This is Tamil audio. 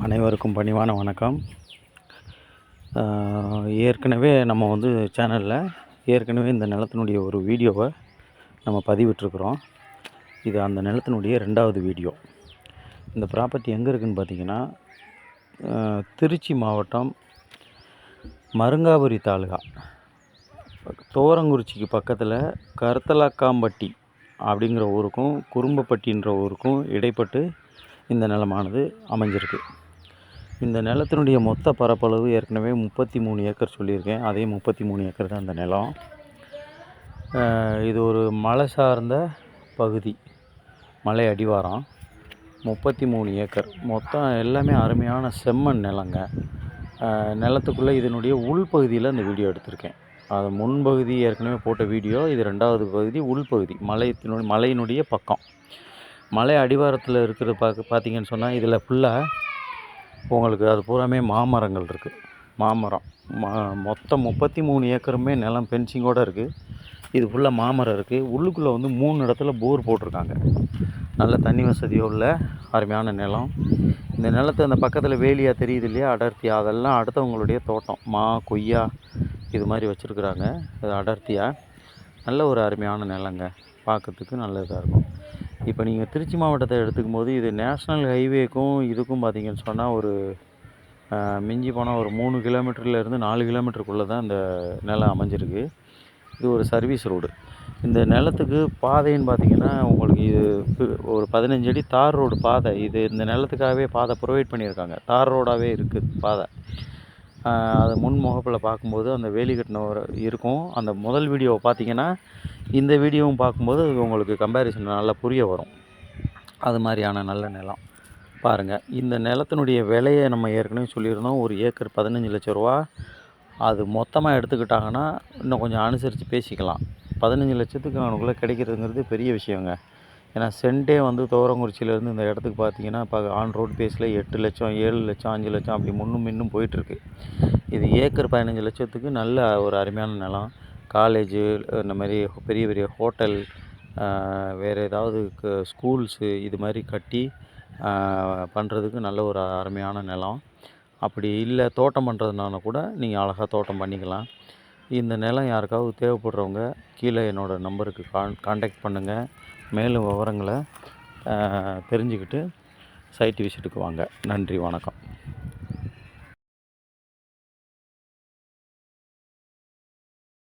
அனைவருக்கும் பணிவான வணக்கம். ஏற்கனவே நம்ம சேனலில் ஏற்கனவே இந்த நிலத்தினுடைய ஒரு வீடியோவை நம்ம பதிவிட்டிருக்கிறோம். இது அந்த நிலத்தினுடைய 2வது வீடியோ. இந்த ப்ராப்பர்ட்டி எங்கே இருக்குதுன்னு பார்த்திங்கன்னா, திருச்சி மாவட்டம் மருங்காபுரி தாலுகா தோரங்குறிச்சிக்கு பக்கத்தில் கருத்தலக்காம்பட்டி அப்படிங்கிற ஊருக்கும் குறும்பப்பட்டின்ற ஊருக்கும் இடைப்பட்டு இந்த நிலமானது அமைஞ்சிருக்கு. இந்த நிலத்தினுடைய மொத்த பரப்பளவு ஏற்கனவே 33 ஏக்கர் சொல்லியிருக்கேன். அதே 33 ஏக்கர் தான் இந்த நிலம். இது ஒரு மலை சார்ந்த பகுதி, மலை அடிவாரம். 33 ஏக்கர் மொத்தம் எல்லாமே அருமையான செம்மண் நிலங்க. நிலத்துக்குள்ளே இதனுடைய உள்பகுதியில் இந்த வீடியோ எடுத்திருக்கேன். அது முன்பகுதி ஏற்கனவே போட்ட வீடியோ. இது 2வது பகுதி, உள்பகுதி மலையினுடைய பக்கம். மலை அடிவாரத்தில் இருக்கிற பார்த்திங்கன்னு சொன்னால் இதில் ஃபுல்லாக உங்களுக்கு அது பூராமே மாமரங்கள் இருக்குது. மாமரம் மொத்தம் 33 ஏக்கருமே நிலம் பென்சிங்கோடு இருக்குது. இது ஃபுல்லாக மாமரம் இருக்குது. உள்ளுக்குள்ளே 3 இடத்துல போர் போட்டிருக்காங்க. நல்ல தண்ணி வசதியோ உள்ள அருமையான நிலம். இந்த நிலத்தை அந்த பக்கத்தில் வேலியாக தெரியுது இல்லையா, அடர்த்தியாக, அதெல்லாம் அடுத்தவங்களுடைய தோட்டம். மா, கொய்யா இது மாதிரி வச்சுருக்குறாங்க. அது அடர்த்தியாக நல்ல ஒரு அருமையான நிலங்க. பார்க்கறதுக்கு நல்ல இதாக இருக்கும். இப்போ நீங்கள் திருச்சி மாவட்டத்தை எடுத்துக்கும் போது இது நேஷ்னல் ஹைவேக்கும் இதுக்கும் பார்த்திங்கன்னு சொன்னால் ஒரு மிஞ்சி போனால் ஒரு 3 கிலோமீட்டர்லேருந்து 4 கிலோமீட்டருக்குள்ளே தான் இந்த நிலம் அமைஞ்சிருக்கு. இது ஒரு சர்வீஸ் ரோடு. இந்த நிலத்துக்கு பாதைன்னு பார்த்திங்கன்னா உங்களுக்கு இது ஒரு 15 அடி தார் ரோடு பாதை. இது இந்த நிலத்துக்காகவே பாதை ப்ரொவைட் பண்ணியிருக்காங்க. தார் ரோடாகவே இருக்குது பாதை. அது முன் முகப்பில் பார்க்கும்போது அந்த வேலி கட்டின இருக்கும். அந்த முதல் வீடியோவை பார்த்திங்கன்னா இந்த வீடியோவும் பார்க்கும்போது உங்களுக்கு கம்பேரிசன் நல்லா புரிய வரும். அது மாதிரியான நல்ல நிலம் பாருங்கள். இந்த நிலத்தினுடைய விலையை நம்ம ஏற்கனவே சொல்லியிருந்தோம். ஒரு ஏக்கர் 15 லட்ச ரூபா. அது மொத்தமாக எடுத்துக்கிட்டாங்கன்னா இன்னும் கொஞ்சம் அனுசரித்து பேசிக்கலாம். 15 லட்சத்துக்கு அவனுக்குள்ளே கிடைக்கிறதுங்கிறது பெரிய விஷயங்க. ஏன்னா சென்ட்டே தோரங்குறிச்சியிலேருந்து இந்த இடத்துக்கு பார்த்திங்கன்னா இப்போ ஆன் ரோடு பேஸில் 8 லட்சம், 7 லட்சம், 5 லட்சம் அப்படி முன்னும் போயிட்டுருக்கு. இது ஏக்கர் 15 லட்சத்துக்கு நல்ல ஒரு அருமையான நிலம். காலேஜு, இந்த மாதிரி பெரிய பெரிய ஹோட்டல், வேறு ஏதாவது ஸ்கூல்ஸு இது மாதிரி கட்டி பண்ணுறதுக்கு நல்ல ஒரு அருமையான நிலம். அப்படி இல்லை தோட்டம் பண்ணுறதுனால கூட நீங்கள் அழகாக தோட்டம் பண்ணிக்கலாம். இந்த நிலம் யாருக்காவது தேவைப்படுறவங்க கீழே என்னோடய நம்பருக்கு கான்டாக்ட் பண்ணுங்கள். மேலும் விவரங்களை தெரிஞ்சுக்கிட்டு சைட் விசிட்டுக்கு வாங்க. நன்றி, வணக்கம்.